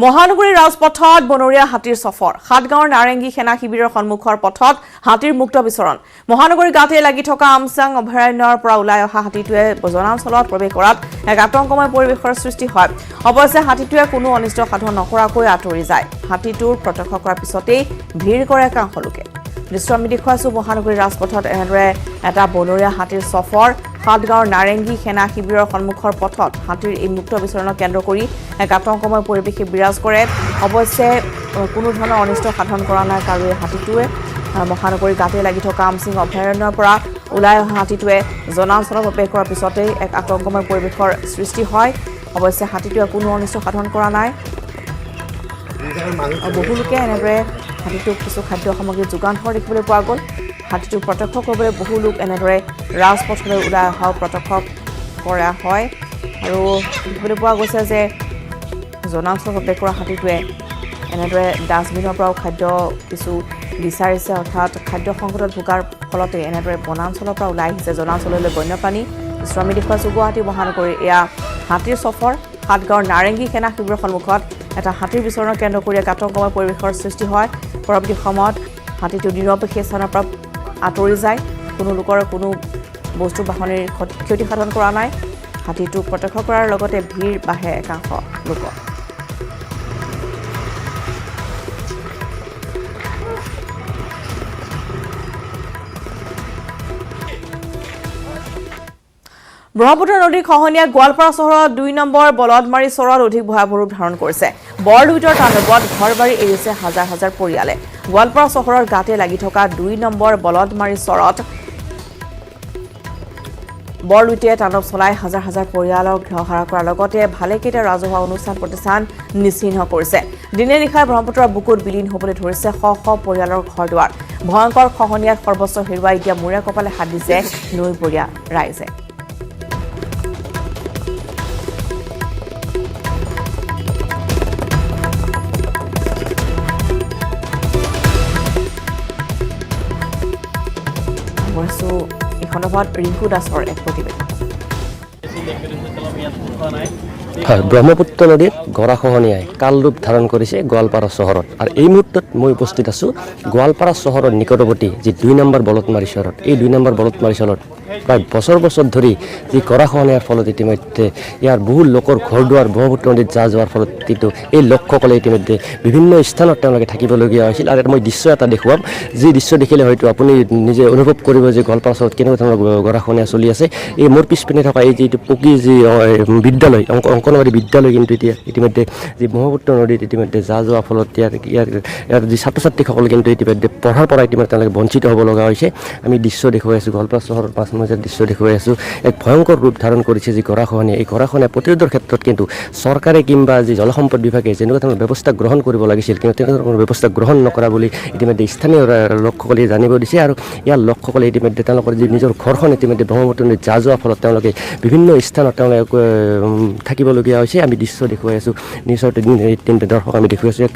মহানগৰীৰ ৰাজপথত বনৰীয়া হাতীৰ সফৰ সাতগাঁৱৰ নাৰেংগী সেনা শিবিৰৰ সন্মুখৰ পথত হাতীৰ মুক্ত বিচৰণ মহানগৰীৰ গাতে লাগি থকা আমচাং অভয়াৰণ্যৰ পৰা ওলাই অহা হাতীটোৱে বনাঞ্চলত প্ৰৱেশ কৰাত এক আতংকময় পৰিৱেশৰ সৃষ্টি হয় অৱশ্যে হাতীটোৱে কোনো অনিষ্ট সাধন নকৰাকৈ আঁতৰি যায় হাতীটোৰ প্ৰত্যক্ষ কৰাৰ পিছতেই ভিৰ কৰে একাংশ লোকে দৃশ্য আমি দেখুৱাইছো মহানগৰীৰ ৰাজপথত এনেদৰে এটা বনৰীয়া হাতীৰ সফৰ সাতগাঁৱৰ নাৰেংগী সেনা শিবিৰৰ সন্মুখৰ পথত হাতীৰ এই মুক্ত বিচৰণক কেন্দ্ৰ কৰি এক আতংকময় পৰিৱেশে বিৰাজ কৰে অৱশ্যে কোনো ধৰণৰ অনিষ্ট সাধন কৰা নাই কাৰণ এই হাতীটোৱে মহানগৰীৰ গাতে লাগি থকা আমচিং অভয়াৰণ্যৰ পৰা ওলাই অহা হাতীটোৱে জনাঞ্চলত প্ৰৱেশ কৰাৰ পিছতেই এক আতংকময় পৰিৱেশৰ সৃষ্টি হয় অৱশ্যে হাতীটোৱে কোনো অনিষ্ট সাধন কৰা নাই বহু লোকে এনেদৰে হাতীটোক কিছু খাদ্য সামগ্ৰী যোগান ধৰা দেখিবলৈ পোৱা গ'ল হাতীটো প্ৰত্যক্ষ কৰিবলৈ বহু লোক এনেদৰে ৰাজপথলৈ ওলাই অহাও প্ৰত্যক্ষ কৰা হয় আৰু দেখিবলৈ পোৱা গৈছে যে জনাঞ্চলত প্ৰৱেশ কৰা হাতীটোৱে এনেদৰে ডাষ্টবিনৰ পৰাও খাদ্য কিছু বিচাৰিছে অৰ্থাৎ খাদ্য সংকটত ভোগাৰ ফলতে এনেদৰে বনাঞ্চলৰ পৰা ওলাই আহিছে জনাঞ্চললৈ বন্যপ্ৰাণী শ্ৰমিক দেখুৱাইছোঁ গুৱাহাটী মহানগৰীৰ এয়া হাতীৰ সফৰ সাতগাঁৱৰ নাৰেংগী সেনা শিবিৰৰ সন্মুখত এটা হাতীৰ বিচৰণৰ কেন্দ্ৰ কৰি এক আতংকময় পৰিৱেশৰ সৃষ্টি হয় পৰৱৰ্তী সময়ত হাতীটো নিৰপেক্ষ স্থানৰ পৰা আঁতৰি যায় কোনো লোকৰ কোনো বস্তু বাহনিৰ ক্ষতি সাধন কৰা নাই হাতীটোক প্ৰত্যক্ষ কৰাৰ লগতে ভিৰ বাঢ়ে একাংশ লোকৰ ব্ৰহ্মপুত্ৰ নদীৰ খহনীয়া গোৱালপাৰা চহৰৰ ২ নম্বৰ বলদমাৰী চৰত অধিক ভয়াৱহ ৰূপ ধাৰণ কৰিছে বৰলুইতৰ তাণ্ডৱত ঘৰবাৰী এৰিছে হাজাৰ হাজাৰ পৰিয়ালে গোৱালপাৰা চহৰৰ গাতে লাগি থকা ২ নম্বৰ বলদমাৰী চৰত বৰলুইতে তাণ্ডৱ চলাই হাজাৰ হাজাৰ পৰিয়ালক গৃহহাৰা কৰাৰ লগতে ভালেকেইটা ৰাজহুৱা অনুষ্ঠান প্ৰতিষ্ঠান নিচিহ্ন কৰিছে দিনে নিশাই ব্ৰহ্মপুত্ৰৰ বুকুত বিলীন হ'বলৈ ধৰিছে শ শ পৰিয়ালৰ ঘৰ-দুৱাৰ ভয়ংকৰ খহনীয়াত সৰ্বস্ব হেৰুৱাই এতিয়া মূৰে কপালে হাত দিছে নৈপৰীয়া ৰাইজে এই সন্দৰ্ভত ৰিংকু দাসৰ এক প্ৰতিবেদন ব্ৰহ্মপুত্ৰ নদীত গৰাখহনীয়াই কালৰূপ ধাৰণ কৰিছে গোৱালপাৰা চহৰত আৰু এই মুহূৰ্তত মই উপস্থিত আছোঁ গোৱালপাৰা চহৰৰ নিকটৱৰ্তী যি ২ নম্বৰ বলদমাৰী চৰত এই ২ নম্বৰ বলদমাৰী চৰত প্ৰায় বছৰ বছৰ ধৰি যি গৰাখহনীয়াৰ ফলত ইতিমধ্যে ইয়াৰ বহু লোকৰ ঘৰ দুৱাৰ ব্ৰহ্মপুত্ৰ নদীত যোৱাৰ ফলত কিন্তু এই লোকসকলে ইতিমধ্যে বিভিন্ন স্থানত তেওঁলোকে থাকিবলগীয়া হৈছিল আৰু মই দৃশ্য এটা দেখুৱাম যি দৃশ্য দেখিলে হয়তো আপুনি নিজে অনুভৱ কৰিব যে গোৱালপাৰা চহৰত কেনেকুৱা ধৰণৰ গৰাখহনীয়া চলি আছে এই মোৰ পিছপিনে থকা এই যিটো পকী যি বিদ্যালয় অংগনবাড়ী বিদ্যালয় কিন্তু এতিয়া ইতিমধ্যে যি ব্ৰহ্মপুত্ৰ নদীত ইতিমধ্যে যোৱাৰ ফলত ইয়াৰ যি ছাত্ৰ ছাত্ৰীসকল কিন্তু ইতিমধ্যে পঢ়াৰ পৰা ইতিমধ্যে তেওঁলোকে বঞ্চিত হ'ব লগা হৈছে আমি দৃশ্য দেখুৱাই আছোঁ গোৱালপাৰা চহৰৰ মাজৰ দৃশ্য দেখুৱাই আছোঁ এক ভয়ংকৰ ৰূপ ধাৰণ কৰিছে যি গৰাখহনীয়া এই গৰাখহনীয়া প্ৰতিৰোধৰ ক্ষেত্ৰত কিন্তু চৰকাৰে কিংবা যি জলসম্পদ বিভাগে যেনেকুৱা ধৰণৰ ব্যৱস্থা গ্ৰহণ কৰিব লাগিছিল কিন্তু তেনেকুৱা ধৰণৰ ব্যৱস্থা গ্ৰহণ নকৰা বুলি ইতিমধ্যে স্থানীয় লোকসকলে জানিব দিছে আৰু ইয়াৰ লোকসকলে ইতিমধ্যে তেওঁলোকৰ যি নিজৰ ঘৰখন ইতিমধ্যে ব্ৰহ্মপুত্ৰ নদীত যোৱাৰ ফলত তেওঁলোকে বিভিন্ন স্থানত তেওঁলোকে থাকিবলগীয়া হৈছে আমি দৃশ্য দেখুৱাই আছোঁ নিউজৰ তিনিটা দৰ্শক আমি দেখুৱাই আছোঁ এক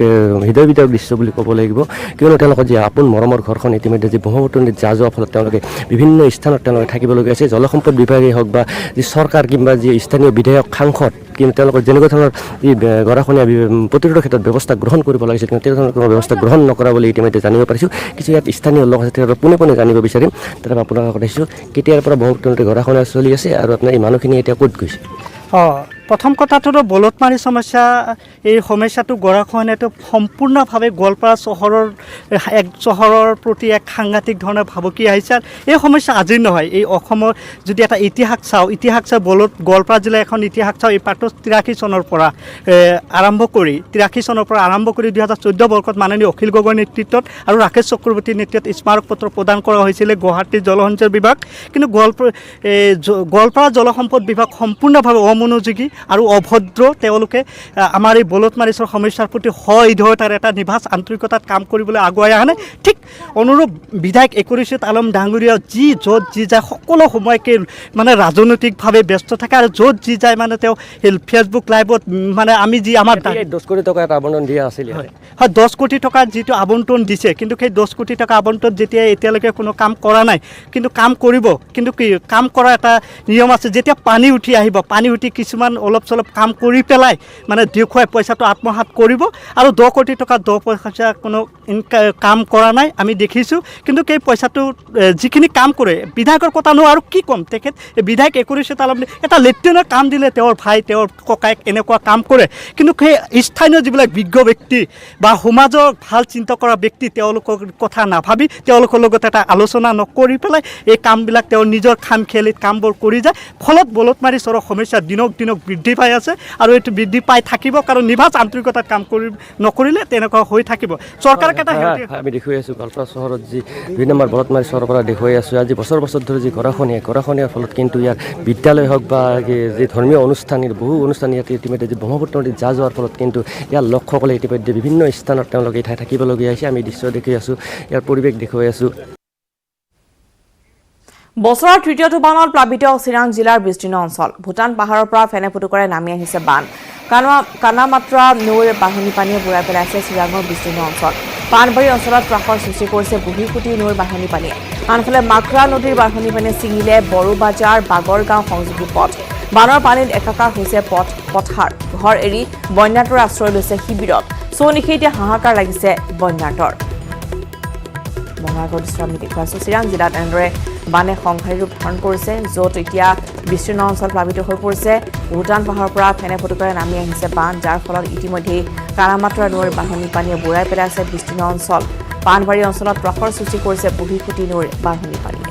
হৃদয় বিদায়ক দৃশ্য বুলি ক'ব লাগিব কিয়নো তেওঁলোকৰ যি আপোন মৰমৰ ঘৰখন ইতিমধ্যে যি ব্ৰহ্মপুত্ৰ নদীত যোৱাৰ ফলত তেওঁলোকে বিভিন্ন স্থানত তেওঁলোকে থাকিবলগীয়া আছে জলসম্পদ বিভাগেই হওক বা যি চৰকাৰ কিংবা যি স্থানীয় বিধায়ক সাংসদ কিন্তু তেওঁলোকৰ যেনেকুৱা ধৰণৰ যি গৰাখহনীয়া প্ৰতিৰোধৰ ক্ষেত্ৰত ব্যৱস্থা গ্ৰহণ কৰিব লাগিছিল কিন্তু তেনেকুৱা ধৰণৰ ব্যৱস্থা গ্ৰহণ নকৰা বুলি ইতিমধ্যে জানিব পাৰিছোঁ কিছু ইয়াত স্থানীয় লোক আছে তেওঁলোকক পোনে পোনে জানিব বিচাৰিম তাৰপৰা আপোনালোকক সুধিছোঁ কেতিয়াৰ পৰা ব্ৰহ্মপুত্ৰ নদীৰ গৰাখহনীয়া চলি আছে আৰু আপোনাৰ এই মানুহখিনি এতিয়া ক'ত গৈছে প্ৰথম কথাটো বলদমাৰী সমস্যা এই সমস্যাটো গৰাখহনীয়াটো সম্পূৰ্ণভাৱে গোৱালপাৰা চহৰৰ প্ৰতি এক সাংঘাতিক ধৰণৰ ভাবুকি আহিছে এই সমস্যা আজিৰ নহয় এই অসমৰ যদি এটা ইতিহাস চাওঁ গোৱালপাৰা জিলাৰ এখন ইতিহাস চাওঁ এই 83 চনৰ পৰা আৰম্ভ কৰি 2014 বৰ্ষত মাননীয় অখিল গগৈৰ নেতৃত্বত আৰু ৰাকেশ চক্ৰৱৰ্তীৰ নেতৃত্বত স্মাৰক পত্ৰ প্ৰদান কৰা হৈছিলে গুৱাহাটীৰ জলসঞ্চয় বিভাগ কিন্তু গোৱালপাৰা জলসম্পদ বিভাগ সম্পূৰ্ণভাৱে অমনোযোগী আৰু অভদ্ৰ তেওঁলোকে আমাৰ এই বলদমাৰীৰ সমস্যাৰ প্ৰতি হৃদয়তাৰ এটা নিভাজ আন্তৰিকতাত কাম কৰিবলৈ আগুৱাই অহা নাই ঠিক অনুৰূপ বিধায়ক একৰিশিত আলম ডাঙৰীয়া য'ত যি যায় সকলো সময়কে মানে ৰাজনৈতিকভাৱে ব্যস্ত থাকে আৰু য'ত যি যায় মানে তেওঁ ফেচবুক লাইভত মানে আমি যি আমাৰ 10 কোটি টকা এটা আবণ্টন দিয়া আছিল হয় 10 কোটি টকা যিটো আবণ্টন দিছে কিন্তু সেই 10 কোটি টকা আবণ্টন যেতিয়া এতিয়ালৈকে কোনো কাম কৰা নাই কিন্তু কাম কৰিব কিন্তু কি কাম কৰা এটা নিয়ম আছে যেতিয়া পানী উঠি আহিব পানী উঠি কিছুমান অলপ চলপ কাম কৰি পেলাই মানে দেখুৱাই পইচাটো আত্মসাৎ কৰিব আৰু 10 কোটি টকা 10 পইচা কোনো কাম কৰা নাই আমি দেখিছোঁ কিন্তু সেই পইচাটো যিখিনি কাম কৰে বিধায়কৰ কথা নো আৰু কি ক'ম তেখেত বিধায়ক 21 তালম এটা লেট্ৰিনৰ কাম দিলে তেওঁৰ ভাই তেওঁৰ ককায়েক এনেকুৱা কাম কৰে কিন্তু সেই স্থানীয় যিবিলাক বিজ্ঞ ব্যক্তি বা সমাজৰ ভাল চিন্তা কৰা ব্যক্তি তেওঁলোকৰ কথা নাভাবি তেওঁলোকৰ লগত এটা আলোচনা নকৰি পেলাই এই কামবিলাক তেওঁ নিজৰ খাম খেলিত কামবোৰ কৰি যায় ফলত বলতমাৰী চহৰৰ সমস্যা দিনক দিনক বৃদ্ধি পাই আছে আৰু এইটো বৃদ্ধি পাই থাকিব কাৰণ নিভাজ আন্তৰিকতাত কাম নকৰিলে তেনেকুৱা হৈ থাকিব চৰকাৰক এটা আমি দেখুৱাই আছোঁ গোৱালপাৰা চহৰত যি 2 নম্বৰ বলতমাৰী চহৰৰ পৰা দেখুৱাই আছোঁ আজি বছৰ বছৰ ধৰি যি গৰাখহনীয়াৰ ফলত কিন্তু ইয়াৰ বিদ্যালয় হওক বা যি ধৰ্মীয় অনুষ্ঠান বহু অনুষ্ঠান ইয়াতে ইতিমধ্যে যি ব্ৰহ্মপুত্ৰ নদীত যোৱাৰ ফলত কিন্তু ইয়াৰ লোকসকলে ইতিমধ্যে বিভিন্ন স্থানত তেওঁলোকে ঠাই থাকিবলগীয়া হৈছে আমি দৃশ্য দেখি আছোঁ ইয়াৰ পৰিৱেশ দেখুৱাই আছোঁ বছৰৰ তৃতীয়টো বানত প্লাবিত চিৰাং জিলাৰ বিস্তীৰ্ণ অঞ্চল ভূটান পাহাৰৰ পৰা ফেনে ফুটুকৰে নামি আহিছে বান কানামাত্ৰা নৈৰ বাঢ়নী পানীয়ে বুৰাই পেলাইছে চিৰাঙৰ বিস্তীৰ্ণ অঞ্চল পানবাৰী অঞ্চলত ত্ৰাসৰ সৃষ্টি কৰিছে বুঢ়ীকুটি নৈৰ বাঢ়নী পানীয়ে আনফালে মাকৰা নদীৰ বাঢ়নী পানীয়ে ছিঙিলে বড়োবাজাৰ বাগৰগাঁও সংযোগী পথ বানৰ পানীত একাকাৰ হৈছে পথাৰ ঘৰ এৰি বন্যাৰ্তৰ আশ্ৰয় লৈছে শিবিৰত চৌনিশে এতিয়া হাহাকাৰ লাগিছে বন্যাৰ্তৰ মহানগৰ দৃশ্য আমি দেখুৱাইছোঁ চিৰাং জিলাত এনেদৰে বানে সংঘাৰী ৰূপ ধাৰণ কৰিছে য'ত এতিয়া বিস্তীৰ্ণ অঞ্চল প্লাবিত হৈ পৰিছে ভূটান পাহাৰৰ পৰা ফেনে ফুটুকৰে নামি আহিছে বান যাৰ ফলত ইতিমধ্যেই কানামাত্ৰা নৈৰ বাঢ়নী পানীয়ে বুৰাই পেলাইছে বিস্তীৰ্ণ অঞ্চল পানবাৰী অঞ্চলত ত্ৰাসৰ সৃষ্টি কৰিছে বুঢ়ীকুটি নৈৰ বাঢ়নী পানীয়ে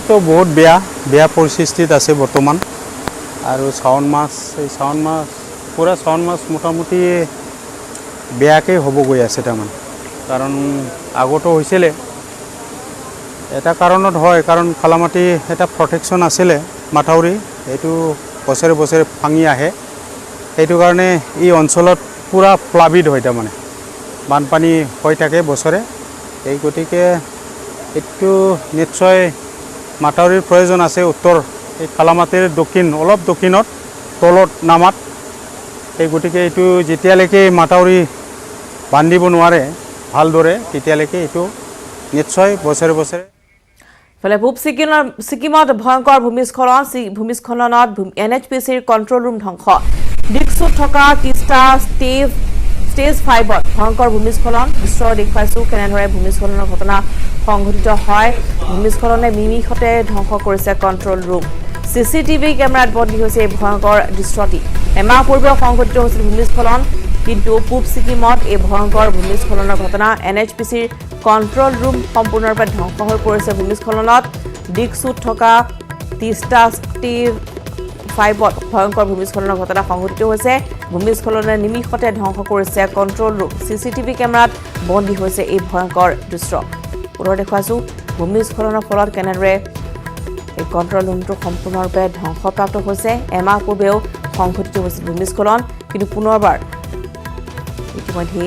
তো বহুত বেয়া পৰিস্থিতিত আছে বৰ্তমান আৰু শাওণ মাছ পুৰা শাওণ মাছ মোটামুটি বেয়াকৈ হ'ব গৈ আছে তাৰমানে কাৰণ আগতো হৈছিলে এটা কাৰণত হয় কাৰণ খালামাটি এটা প্ৰটেকশ্যন আছিলে মাথাউৰি এইটো বছৰে বছৰে ভাঙি আহে সেইটো কাৰণে এই অঞ্চলত পুৰা প্লাবিত হয় তাৰমানে বানপানী হৈ থাকে বছৰে এই গতিকে এইটো নিশ্চয় মাথাউৰিৰ প্ৰয়োজন আছে উত্তৰ এই খালামাটিৰ অলপ দক্ষিণত তলত নামাত এই গতিকে এইটো যেতিয়ালৈকে মাথাউৰি বান্ধিব নোৱাৰে ভালদৰে তেতিয়ালৈকে এইটো নিশ্চয় বছৰে বছৰে ফলে পূব ছিকিমত ভয়ংকৰ ভূমিস্খলনত NHPCৰ কণ্ট্ৰল ৰুম ধ্বংস দিকচুত থকা তিষ্টা ষ্টেজ 5ত ভয়ংকৰ ভূমিস্খলন দৃশ্য দেখুৱাইছোঁ কেনেদৰে ভূমিস্খলনৰ ঘটনা সংঘটিত হয় ভূমিস্খলনে নিমিষতে ধ্বংস কৰিছে কণ্ট্ৰল ৰুম CCTV কেমেৰাত বন্দী হৈছে এই ভয়ংকৰ দৃশ্যটি এমাহ পূৰ্বে সংঘটিত হৈছিল ভূমিস্খলন কিন্তু পূব ছিকিমত এই ভয়ংকৰ ভূমিস্খলনৰ ঘটনা NHPCৰ কণ্ট্ৰল ৰুম সম্পূৰ্ণৰূপে ধ্বংস হৈ পৰিছে ভূমিস্খলনত দিকচুত থকা তিষ্টা ষ্টেজ 5ত ভয়ংকৰ ভূমিস্খলনৰ ঘটনা সংঘটিত হৈছে ভূমিস্খলনে নিমিষতে ধ্বংস কৰিছে কণ্ট্ৰল ৰুম CCTV কেমেৰাত বন্দী হৈছে এই ভয়ংকৰ দৃশ্য পুনৰ দেখুৱাইছোঁ ভূমিস্খলনৰ ফলত কেনেদৰে এই কণ্ট্ৰল ৰুমটো সম্পূৰ্ণৰূপে ধ্বংসপ্ৰাপ্ত হৈছে এমাহ পূৰ্বেও সংঘটিত হৈছিল ভূমিস্খলন কিন্তু পুনৰবাৰ ইতিমধ্যে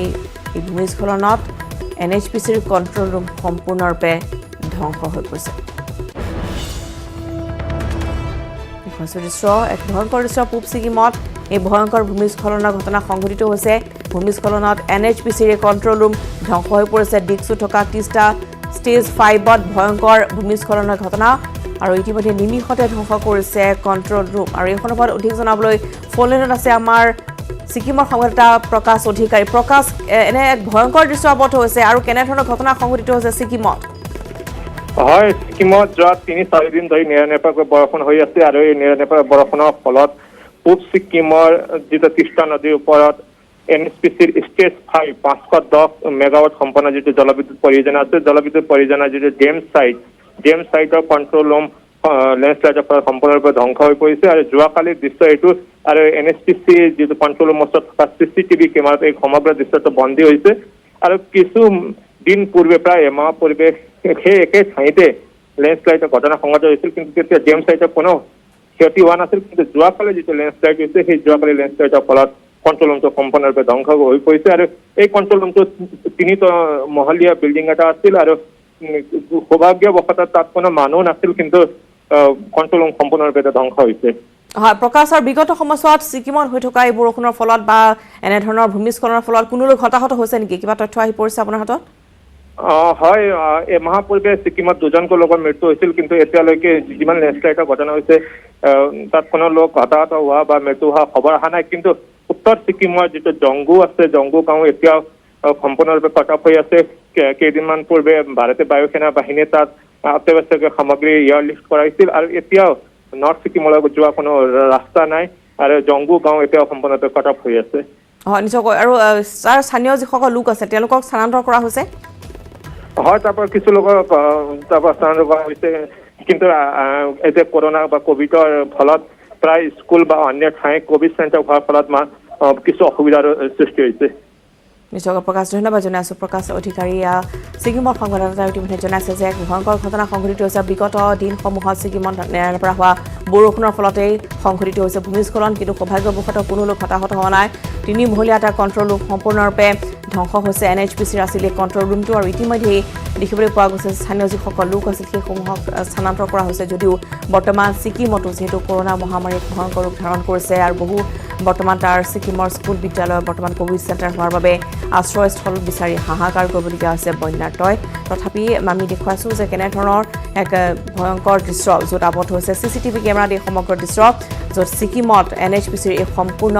এই ভূমিস্খলনত NHPCৰ কণ্ট্ৰল ৰুম সম্পূৰ্ণৰূপে ধ্বংস হৈ পৰিছে দৃশ্য এক ভয়ংকৰ দৃশ্য পূব ছিকিমত এই ভয়ংকৰ ভূমিস্খলনৰ ঘটনা সংঘটিত হৈছে ভূমিস্খলনত NHPCৰ কণ্ট্ৰল ৰুম ধ্বংস হৈ পৰিছে দিকচুত থকা তিষ্টা ষ্টেজ 5ত ভয়ংকৰ ভূমিস্খলনৰ ঘটনা আৰু ইতিমধ্যে নিমিষতে ধ্বংস কৰিছে কণ্ট্ৰল ৰুম আৰু এই সন্দৰ্ভত অধিক জনাবলৈ ফোনলাইনত আছে আমাৰ ছিকিমৰ সংবাদদাতা প্ৰকাশ অধিকাৰী প্ৰকাশ এনে এক ভয়ংকৰ দৃশ্য আৱদ্ধ হৈছে আৰু কেনেধৰণৰ ঘটনা সংঘটিত হৈছে ছিকিমত হয় ছিকিমত যোৱা 3-4 দিন ধৰি নিৰন্তৰ বৰষুণ হৈ আছে আৰু এই নিৰন্তৰ বৰষুণৰ ফলত পূব ছিকিমৰ যিটো তিষ্টা নদীৰ ওপৰত NHPCৰ ষ্টেজ 510 মেগাৱাট সম্পন্ন যিটো জলবিদ্যুৎ পৰিযোজনা আছে জলবিদ্যুৎ পৰিযোজনাৰ যিটো জেম সাইটৰ কণ্ট্ৰল ৰুম লেণ্ডশ্লাইডৰ পৰা সম্পূৰ্ণৰূপে ধ্বংস হৈ পৰিছে আৰু যোৱাকালিৰ দৃশ্য এইটো আৰু NHPC যিটো কণ্ট্ৰল ৰুমত থকা CCTV কেমেৰাত এই সমগ্ৰ দৃশ্যটো বন্দী হৈছে আৰু কিছু দিন পূৰ্বে প্ৰায় এমাহ পূৰ্বে সেই একে ঠাইতে লেণ্ডশ্লাইডৰ ঘটনা সংঘটিত হৈছিল কিন্তু তেতিয়া জেম সাইটৰ কোনো ক্ষতি হোৱা নাছিল কিন্তু যোৱাকালি যিটো লেণ্ডশ্লাইড হৈছে সেই যোৱাকালি লেণ্ডশ্লাইডৰ ফলত কণ্ট্ৰল ৰুমটো সম্পূৰ্ণৰূপে ধ্বংস হৈ পৰিছে আৰু এই কণ্ট্ৰল ৰুমটো 3 মহলীয়া বিল্ডিং এটা আছিল আৰু সৌভাগ্যবশতঃ তাত কোনো মানুহ নাছিল কিন্তু কণ্ট্ৰল ৰুম সম্পূৰ্ণৰূপে ধ্বংস হৈছে হয় প্ৰকাশৰ বিগত সময়ছোৱাত ছিকিমত হৈ থকা এই বৰষুণৰ ফলত বা এনে ধৰণৰ ভূমিস্খলনৰ ফলত কোনো লোক হতাহত হৈছে নেকি কিবা তথ্য আহি পৰিছে আপোনাৰ হাতত হয় এই মহাপূৰ্বে ছিকিমত দুজনকৈ লোকৰ মৃত্যু হৈছিল কিন্তু এতিয়ালৈকে যিমান লেণ্ডশ্লাইডৰ ঘটনা হৈছে তাত কোনো লোক হতাহত হোৱা বা মৃত্যু হোৱা খবৰ অহা নাই কিন্তু উত্তৰ ছিকিমৰ যিটো জংগু আছে জংগু গাঁও এতিয়াও সম্পূৰ্ণৰূপে কাট অফ হৈ আছে কেইদিনমান পূৰ্বে ভাৰতীয় বায়ু সেনা বাহিনীয়ে তাত অত্যাৱশ্যকীয় সামগ্ৰী এয়াৰলিফ্ট কৰাইছিল আৰু এতিয়াও নৰ্থ ছিকিমলৈ যোৱা কোনো ৰাস্তা নাই আৰু জংগু গাঁও এতিয়াও সম্পূৰ্ণৰূপে কাট অফ হৈ আছে হয় নিশ্চয়কৈ আৰু তাৰ স্থানীয় যিসকল লোক আছে তেওঁলোকক স্থানান্তৰ কৰা হৈছে হয় তাৰ পৰা কিছু লোকক তাৰ পৰা স্থানান্তৰ কৰা হৈছে কিন্তু এতিয়া কৰোণা বা কোভিডৰ ফলত প্ৰায় স্কুল বা অন্য ঠাই কোভিড চেণ্টাৰ হোৱাৰ ফলত কিছু অসুবিধাৰ সৃষ্টি হৈছে নিশ্চয়কৈ প্ৰকাশ ধন্যবাদ জনাইছোঁ প্ৰকাশ অধিকাৰী ছিকিমৰ সংবাদদাতাই ইতিমধ্যে জনাইছে যে ভয়ংকৰ ঘটনা সংঘটিত হৈছে বিগত দিনসমূহত ছিকিমত নেৰানেপেৰা পৰা হোৱা বৰষুণৰ ফলতেই সংঘটিত হৈছে ভূমিস্খলন কিন্তু সৌভাগ্যবশতঃ কোনো লোক হতাহত হোৱা নাই 3 মহলীয়া এটা কণ্ট্ৰল ৰুম সম্পূৰ্ণৰূপে ধ্বংস হৈছে NHPCৰ আছিল এই কণ্ট্ৰল ৰুমটো আৰু ইতিমধ্যেই দেখিবলৈ পোৱা গৈছে স্থানীয় যিসকল লোক আছিল সেইসমূহক স্থানান্তৰ কৰা হৈছে যদিও বৰ্তমান ছিকিমতো যিহেতু কৰোণা মহামাৰীয়ে ভয়ংকৰ ৰূপ ধাৰণ কৰিছে আৰু বহু বৰ্তমান তাৰ ছিকিমৰ স্কুল বিদ্যালয় বৰ্তমান কোভিড চেণ্টাৰ হোৱাৰ বাবে আশ্ৰয়স্থল বিচাৰি হাহাকাৰ কৰিবলগীয়া হৈছে বন্যাৰ্তই তথাপি আমি দেখুৱাইছোঁ যে কেনেধৰণৰ এক ভয়ংকৰ দৃশ্য য'ত আৱদ্ধ হৈছে CCTV কেমেৰাত এই সমগ্ৰ দৃশ্য য'ত ছিকিমত NHPCৰ এই সম্পূৰ্ণ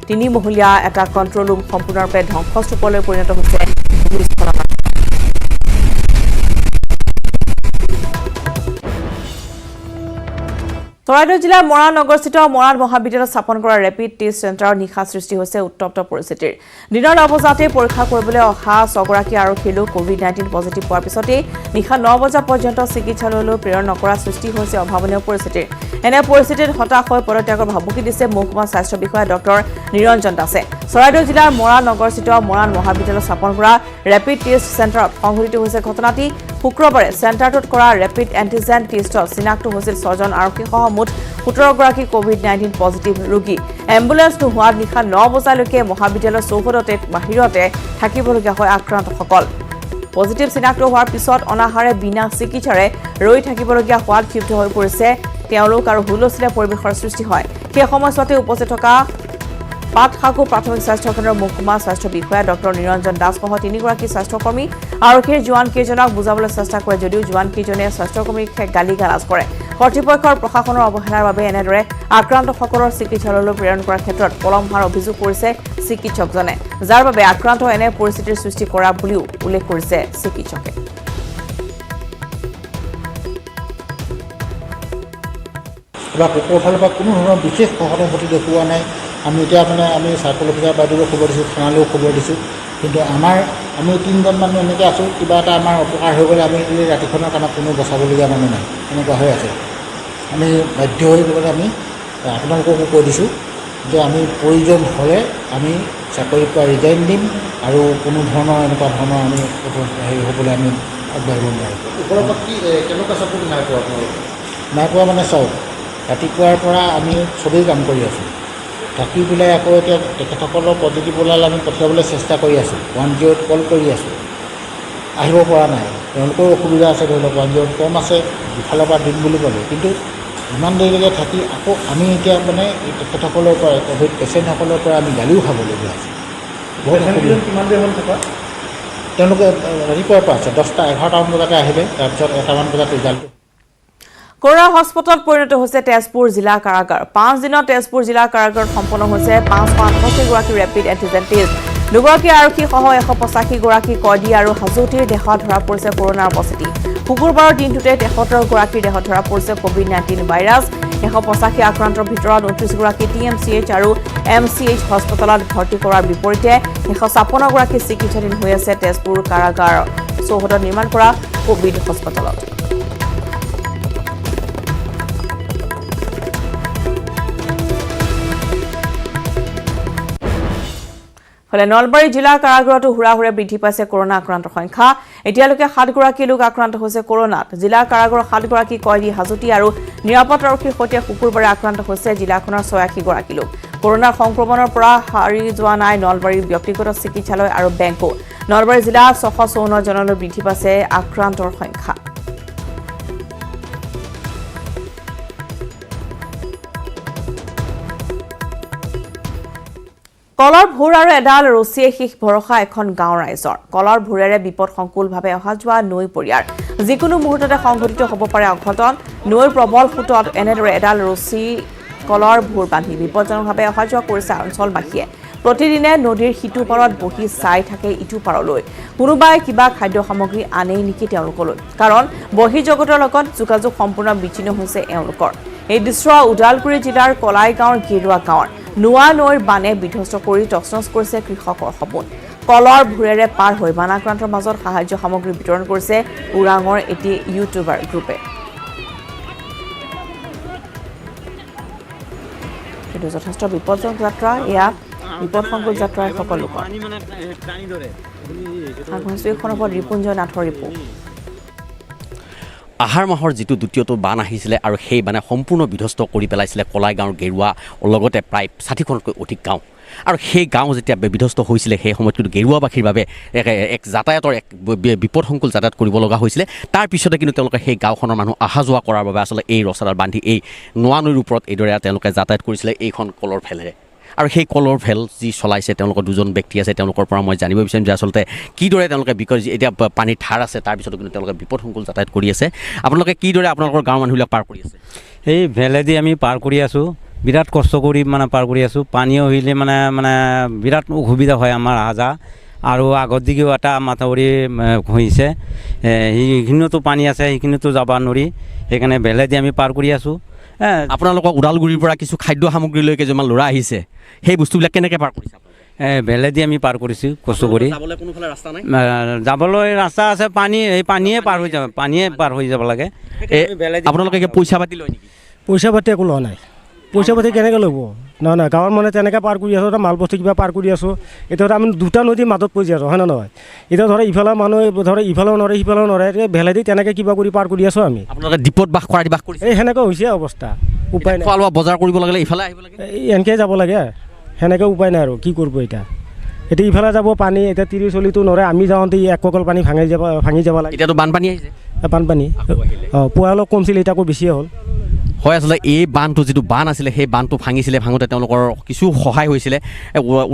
3 মহলীয়া এটা কণ্ট্ৰল ৰুম সম্পূৰ্ণৰূপে ধ্বংসস্তূপলৈ পৰিণত হৈছে ভূমিস্খলনত চৰাইদেউ জিলাৰ মৰাণ নগৰস্থিত মৰাণ মহাবিদ্যালয়ত স্থাপন কৰা ৰেপিড টেষ্ট চেণ্টাৰৰ নিশা সৃষ্টি হৈছে উত্তপ্ত পৰিস্থিতিৰ দিনৰ অৱজাতে পৰীক্ষা কৰিবলৈ অহা 6 গৰাকী আৰক্ষী লোক কোভিড-19 পজিটিভ পোৱাৰ পিছতে নিশা 9 বজা পৰ্যন্ত চিকিৎসালয়লৈ প্ৰেৰণ নকৰা সৃষ্টি হৈছে অভাৱনীয় পৰিস্থিতিৰ এনে পৰিস্থিতিত হতাশ হৈ পদত্যাগৰ ভাবুকি দিছে মহকুমা স্বাস্থ্য বিষয়া ডক্টৰ নিৰঞ্জন দাসে চৰাইদেউ জিলাৰ মৰাণ নগৰস্থিত মৰাণ মহাবিদ্যালয়ত স্থাপন কৰা ৰেপিড টেষ্ট চেণ্টাৰত সংঘটিত হৈছে ঘটনাটি শুক্ৰবাৰে চেণ্টাৰটোত কৰা ৰেপিড এণ্টিজেন টেষ্টত চিনাক্ত হৈছিল 6 জন আৰক্ষীসহ মুঠ 17 গৰাকী কোভিড-19 পজিটিভ ৰোগী এম্বুলেন্স নোহোৱাত নিশা 9 বজালৈকে মহাবিদ্যালয়ৰ চৌহদতে বাহিৰতে থাকিবলগীয়া হয় আক্ৰান্তসকল পজিটিভ চিনাক্ত হোৱাৰ পিছত অনাহাৰে বিনা চিকিৎসাৰে ৰৈ থাকিবলগীয়া হোৱাত ক্ষিপ্ত হৈ পৰিছে তেওঁলোক আৰু হুলস্থুলীয়া পৰিৱেশৰ সৃষ্টি হয় সেই সময়ছোৱাতে উপস্থিত থকা পাটহাকু প্ৰাথমিক স্বাস্থ্য কেন্দ্ৰৰ মহকুমা স্বাস্থ্য বিষয়া ডক্টৰ নিৰঞ্জন দাসসহ 3 গৰাকী স্বাস্থ্যকৰ্মী আৰক্ষীৰ জোৱানকেইজনক বুজাবলৈ চেষ্টা কৰে যদিও জোৱানকেইজনে স্বাস্থ্যকৰ্মীক গালি-গালাজ কৰে কৰ্তৃপক্ষৰ প্ৰশাসনৰ অৱহেলাৰ বাবে এনেদৰে আক্ৰান্তসকলৰ চিকিৎসালয়লৈ প্ৰেৰণ কৰাৰ ক্ষেত্ৰত পলম হোৱাৰ অভিযোগ কৰিছে চিকিৎসকজনে যাৰ বাবে আক্ৰান্ত এনে পৰিস্থিতিৰ সৃষ্টি কৰা বুলিও উল্লেখ কৰিছে চিকিৎসকে কুকুৰৰ ফালৰ পৰা কোনো ধৰণৰ বিশেষ সহানুভূতি দেখুওৱা নাই আমি এতিয়া আমি চাৰ্কল অফিচাৰ বাইদেউক খবৰ দিছোঁ থানালৈও খবৰ দিছোঁ কিন্তু আমি 3জন মানুহ এনেকৈ আছোঁ কিবা এটা আমাৰ অপকাৰ হৈ গ'লে আমি এই ৰাতিখনৰ কাৰণে কোনো বচাবলগীয়া মানুহ নাই এনেকুৱা হৈ আছে আমি বাধ্য হৈ গ'লে আমি আপোনালোককো কৈ দিছোঁ যে আমি প্ৰয়োজন হ'লে আমি চাকৰিৰ পৰা ৰিজাইন দিম আৰু কোনো ধৰণৰ এনেকুৱা ধৰণৰ আমি হেৰি হ'বলৈ আমি আগবাঢ়িব নোৱাৰোঁ ওপৰৰ পৰা কি কেনেকুৱা চাকৰি নাই পোৱা আপোনালোকে নাই পোৱা মানে চাওক ৰাতিপুৱাৰ পৰা আমি চবেই কাম কৰি আছোঁ থাকি পেলাই আকৌ এতিয়া তেখেতসকলৰ পজিটিভ ওলালে আমি পঠিয়াবলৈ চেষ্টা কৰি আছোঁ 108 কল কৰি আছোঁ আহিব পৰা নাই তেওঁলোকৰ অসুবিধা আছে ধৰি লওক 108 কম আছে ইফালৰ পৰা দিম বুলি ক'লে কিন্তু ইমান দেৰিলৈকে থাকি আকৌ আমি এতিয়া মানে তেখেতসকলৰ পৰা ক'ভিড পেচেণ্টসকলৰ পৰা আমি গালিও খাবলগীয়া আছে বহুত কিমান দেৰি হ'ল থকা তেওঁলোকে ৰাতিপুৱাৰ পৰা আছে 10টা 11টামান বজাতে আহিলে তাৰপিছত 1টামান বজাত ৰিজাল্টটো কৰোনা হস্পিটেলত পৰিণত হৈছে তেজপুৰ জিলা কাৰাগাৰ 5 দিনত তেজপুৰ জিলা কাৰাগাৰত সম্পন্ন হৈছে 568 গৰাকী ৰেপিড এণ্টিজেন টেষ্ট 2 গৰাকী আৰক্ষী সহ 185 গৰাকী কয়দী আৰু হাজোটিৰ দেহত ধৰা পৰিছে কৰোনাৰ উপস্থিতি শুকুৰবাৰৰ দিনটোতে 73 গৰাকীৰ দেহত ধৰা পৰিছে কোভিড-19 ভাইৰাছ 185 আক্ৰান্তৰ ভিতৰত 29 গৰাকী TMCH আৰু MCH হস্পিটেলত ভৰ্তি কৰাৰ বিপৰীতে 156 গৰাকী চিকিৎসাধীন হৈ আছে তেজপুৰ কাৰাগাৰ চৌহদত নিৰ্মাণ কৰা কোভিড হস্পিটেলত ফলে নলবাৰী জিলা কাৰাগাৰতো হুৰাহুৰে বৃদ্ধি পাইছে কৰোনা আক্ৰান্তৰ সংখ্যা এতিয়ালৈকে 7 গৰাকী লোক আক্ৰান্ত হৈছে কৰোনাত জিলা কাৰাগাৰৰ 7 গৰাকী কয়দী হাজোটি আৰু নিৰাপত্তা আৰক্ষীৰ সৈতে শুকুৰবাৰে আক্ৰান্ত হৈছে জিলাখনৰ 86 গৰাকী লোক কৰোনাৰ সংক্ৰমণৰ পৰা হাৰি যোৱা নাই নলবাৰীৰ ব্যক্তিগত চিকিৎসালয় আৰু বেংকো নলবাৰী জিলা 654 জনলৈ বৃদ্ধি পাইছে আক্ৰান্তৰ সংখ্যা কলৰ ভোৰ আৰু এডাল ৰছীয়ে শেষ ভৰসা এখন গাঁৱৰ ৰাইজৰ কলৰ ভোৰেৰে বিপদসংকুলভাৱে অহা যোৱা নৈ পৰিয়াৰ যিকোনো মুহূৰ্ততে সংঘটিত হ'ব পাৰে অঘটন নৈৰ প্ৰবল সোঁতত এনেদৰে এডাল ৰছী কলৰ ভোৰ বান্ধি বিপদজনকভাৱে অহা যোৱা কৰিছে অঞ্চলবাসীয়ে প্ৰতিদিনে নদীৰ সিটো পাৰত বহি চাই থাকে ইটো পাৰলৈ কোনোবাই কিবা খাদ্য সামগ্ৰী আনেই নেকি তেওঁলোকলৈ কাৰণ বহিৰ্জগতৰ লগত যোগাযোগ সম্পূৰ্ণ বিচ্ছিন্ন হৈছে এওঁলোকৰ এই দৃশ্য ওদালগুৰি জিলাৰ কলাই গাঁৱৰ গেৰুৱা গাঁৱৰ নোৱা নৈৰ বানে বিধ্বস্ত কৰি তছনছ কৰিছে কৃষকৰ সপোন কলৰ ভোৰেৰে পাৰ হৈ বানাক্ৰান্তৰ মাজত সাহায্য সামগ্ৰী বিতৰণ কৰিছে ওৰাঙৰ এটি ইউটিউবাৰ গ্ৰুপে কিন্তু যথেষ্ট বিপদজনক যাত্ৰা এয়া বিপদসংকুল যাত্ৰাৰ সকলো লোকৰ আগন্তুকখনৰ ওপৰত ৰিপুঞ্জয় নাথৰ ৰিপোৰ্ট আহাৰ মাহৰ যিটো দ্বিতীয়টো বান আহিছিলে আৰু সেই বানে সম্পূৰ্ণ বিধ্বস্ত কৰি পেলাইছিলে কলাই গাঁৱৰ গেৰুৱা লগতে প্ৰায় ৬০খনতকৈ অধিক গাঁও আৰু সেই গাঁও যেতিয়া বিধ্বস্ত হৈছিলে সেই সময়ত কিন্তু গেৰুৱাবাসীৰ বাবে এক যাতায়াতৰ এক বিপদসংকুল যাতায়াত কৰিব লগা হৈছিলে তাৰ পিছতে কিন্তু তেওঁলোকে সেই গাঁওখনৰ মানুহ অহা যোৱা কৰাৰ বাবে আচলতে এই ৰছাডাল বান্ধি এই নোৱা নৈৰ ওপৰত এইদৰে তেওঁলোকে যাতায়াত কৰিছিলে এইখন কলৰ ফেলেৰে আৰু সেই কলৰ ভেল যি চলাইছে তেওঁলোকৰ দুজন ব্যক্তি আছে তেওঁলোকৰ পৰা মই জানিব বিচাৰিম যে আচলতে কিদৰে তেওঁলোকে এতিয়া পানীৰ ধাৰ আছে তাৰপিছতো কিন্তু তেওঁলোকে বিপদসংকুল যাতায়াত কৰি আছে আপোনালোকে কিদৰে আপোনালোকৰ গাঁৱৰ মানুহবিলাক পাৰ কৰি আছে এই ভেলেদি আমি পাৰ কৰি আছোঁ বিৰাট কষ্ট কৰি মানে পাৰ কৰি আছোঁ পানী আহিলে মানে বিৰাট অসুবিধা হয় আমাৰ আহা আৰু আগৰ দিকেও এটা মাথাউৰি হৈছে সেইখিনিতো পানী আছে সেইখিনিতো যাব নোৱাৰি সেইকাৰণে ভেলেদি আমি পাৰ কৰি আছোঁ আপোনালোকৰ ওদালগুৰিৰ পৰা কিছু খাদ্য সামগ্ৰী লৈ কেইজনমান ল'ৰা আহিছে সেই বস্তুবিলাক কেনেকৈ পাৰ কৰিছে ভেলেদি আমি পাৰ কৰিছোঁ কষ্ট কৰি যাবলৈ কোনোফালে ৰাস্তা নাই যাবলৈ ৰাস্তা আছে এই পানীয়ে পাৰ হৈ যাব লাগে আপোনালোকে পইচা পাতি লয় নেকি পইচা পাতি একো লোৱা নাই পইচা পাতি কেনেকৈ ল'ব নহয় গাঁৱৰ মানে তেনেকৈ পাৰ কৰি আছোঁ মাল বস্তু কিবা পাৰ কৰি আছোঁ এতিয়া আমি দুটা নদী মাজত পৰি আছোঁ হয় নে নহয় এতিয়া ধৰক ইফালে মানুহ ধৰক ইফালেও নোৱাৰে সিফালেও নোৱাৰে ভেলেদি তেনেকৈ কিবা কৰি পাৰ কৰি আছোঁ আমি আপোনালোকে দ্বীপত বাস কৰিছে এই সেনেকৈ হৈছে অৱস্থা উপায় নাই খোৱা লোৱা বজাৰ কৰিব লাগিলে ইফালে আহিব লাগে এনেকৈ যাব লাগে সেনেকৈ উপায় নাই আৰু কি কৰিব এতিয়া ইফালে যাব পানী এতিয়া ৩০-৪০টো নৰে আমি যাওঁতে এককল পানী ভাঙি যাব লাগে এতিয়াতো বানপানী আহিছে বানপানী পুৱা অলপ কমছিল এতিয়া আকৌ বেছিয়ে হ'ল হয় আচলতে এই বানটো যিটো বান আছিলে সেই বানটো ভাঙোঁতে তেওঁলোকৰ কিছু সহায় হৈছিলে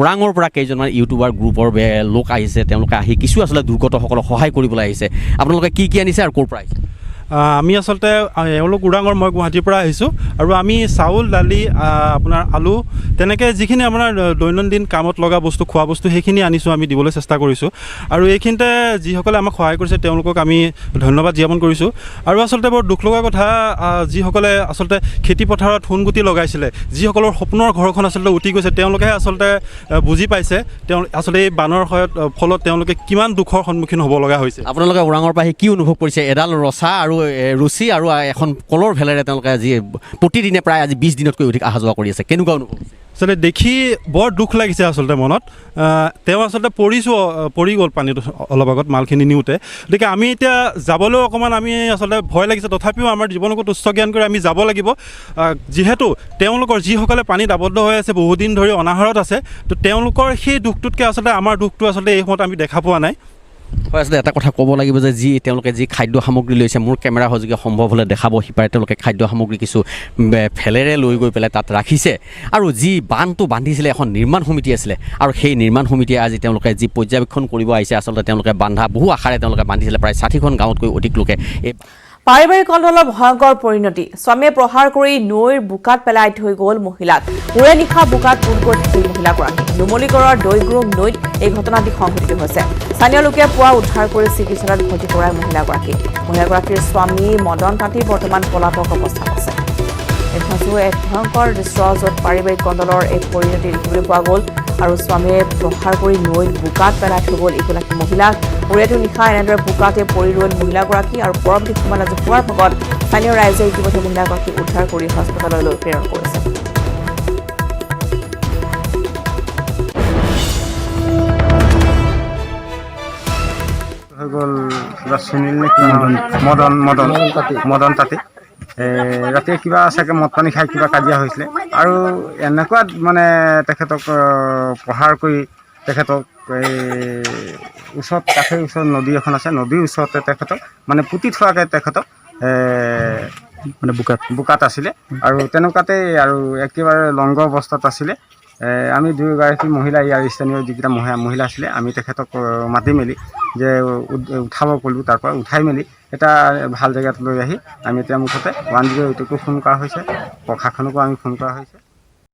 ওৰাঙৰ পৰা কেইজনমান ইউটিউবাৰ গ্ৰুপৰ লোক আহিছে তেওঁলোকে আহি কিছু আচলতে দুৰ্গতসকলক সহায় কৰিবলৈ আহিছে আপোনালোকে কি আনিছে আৰু ক'ৰ পৰা আহিছে আমি আচলতে এওঁলোক ওৰাঙৰ মই গুৱাহাটীৰ পৰা আহিছোঁ আৰু আমি চাউল দালি আপোনাৰ আলু তেনেকৈ যিখিনি আপোনাৰ দৈনন্দিন কামত লগা বস্তু খোৱা বস্তু সেইখিনি আনিছোঁ আমি দিবলৈ চেষ্টা কৰিছোঁ আৰু এইখিনিতে যিসকলে আমাক সহায় কৰিছে তেওঁলোকক আমি ধন্যবাদ জ্ঞাপন কৰিছোঁ আৰু আচলতে বৰ দুখ লগা কথা যিসকলে আচলতে খেতিপথাৰত সোণগুটি লগাইছিলে যিসকলৰ সপোনৰ ঘৰখন আচলতে উটি গৈছে তেওঁলোকেহে আচলতে বুজি পাইছে আচলতে এই বানৰ ফলত তেওঁলোকে কিমান দুখৰ সন্মুখীন হ'ব লগা হৈছে আপোনালোকে ওৰাঙৰ পৰা আহি কি অনুভৱ কৰিছে এডাল ৰচা আৰু ৰুচি আৰু এখন কলৰ ভেলেৰে তেওঁলোকে আজি প্ৰতিদিনে প্ৰায় আজি 20 দিনতকৈ অধিক অহা যোৱা কৰি আছে কেনেকুৱা অনুভৱ আচলতে দেখি বৰ দুখ লাগিছে আচলতে মনত তেওঁ আচলতে পৰি গ'ল পানীত অলপ আগত মালখিনি নিওঁতে গতিকে আমি এতিয়া যাবলৈও অকণমান আমি আচলতে ভয় লাগিছে তথাপিও আমাৰ জীৱনকো তুচ্ছ জ্ঞান কৰি আমি যাব লাগিব যিহেতু তেওঁলোকৰ যিসকলে পানীত আবদ্ধ হৈ আছে বহুদিন ধৰি অনাহাৰত আছে তো তেওঁলোকৰ সেই দুখটোতকৈ আচলতে আমাৰ দুখটো আচলতে এই সময়ত আমি দেখা পোৱা নাই হয় আচলতে এটা কথা ক'ব লাগিব যে তেওঁলোকে যি খাদ্য সামগ্ৰী লৈছে মোৰ কেমেৰা সযোগে সম্ভৱ হ'লে দেখাব সিপাৰে তেওঁলোকে খাদ্য সামগ্ৰী কিছু ফেলেৰে লৈ গৈ পেলাই তাত ৰাখিছে আৰু যি বানটো বান্ধিছিলে এখন নিৰ্মাণ সমিতি আছিলে আৰু সেই নিৰ্মাণ সমিতিয়ে আজি তেওঁলোকে যি পৰ্যবেক্ষণ কৰিব আহিছে আচলতে তেওঁলোকে বান্ধা বহু আশাৰে তেওঁলোকে বান্ধিছিলে প্ৰায় ৬০খন গাঁৱতকৈ অধিক লোকে এই পাৰিবাৰিক কলহলৰ ভয়ংকৰ পৰিণতি স্বামীয়ে প্ৰহাৰ কৰি নৈৰ বোকাত পেলাই থৈ গ'ল মহিলাক উৰে নিশা বোকাত পোন কৰি থাকিল মহিলাগৰাকী নুমলীগড়ৰ দৈগ্ৰুম নৈত এই ঘটনাটি সংঘটিত হৈছে স্থানীয় লোকে পুৱা উদ্ধাৰ কৰি চিকিৎসালয়ত ভৰ্তি কৰায় মহিলাগৰাকীৰ স্বামী মদন তাঁতী বৰ্তমান পলাতক অৱস্থাত আছে এইখন এক ভয়ংকৰ দৃশ্য য'ত পাৰিবাৰিক কন্দলৰ এক পৰিণতি দেখিবলৈ পোৱা গ'ল আৰু স্বামীয়ে প্ৰহাৰ কৰি নৈত বোকাত পেলাই থৈ গ'ল এগৰাকী মহিলাক উৰেটো নিশা এনেদৰে বোকাতে পৰি ৰ'ল মহিলাগৰাকী আৰু পৰৱৰ্তী সময়ত আজি পুৱাৰ ভাগত স্থানীয় ৰাইজে ইতিমধ্যে মহিলাগৰাকীক উদ্ধাৰ কৰি হস্পিটেললৈ প্ৰেৰণ কৰিছে হৈ গ'ল কিবা সুনীল নে কি মদন তাঁতী ৰাতি কিবা চাগে মদ পানী খাই কিবা কাজিয়া হৈছিলে আৰু এনেকুৱা মানে তেখেতক প্ৰহাৰ কৰি তেখেতক এই ওচৰত কাষেৰ ওচৰত নদী এখন আছে নদীৰ ওচৰতে তেখেতক মানে পুতি থোৱাকৈ তেখেতক মানে বোকাত আছিলে আৰু তেনেকুৱাতে আৰু একেবাৰে লংগ অৱস্থাত আছিলে আমি দুয়োগৰাকী মহিলা ইয়াৰ স্থানীয় যিকেইটা মহিলা আছিলে আমি তেখেতক মাতি মেলি যে উঠাব ক'লোঁ, তাৰ পৰা উঠাই মেলি এটা ভাল জেগাত লৈ আহি আমি এতিয়া মুঠতে 108কো ফোন কৰা হৈছে, প্ৰশাসনকো আমি ফোন কৰা হৈছে।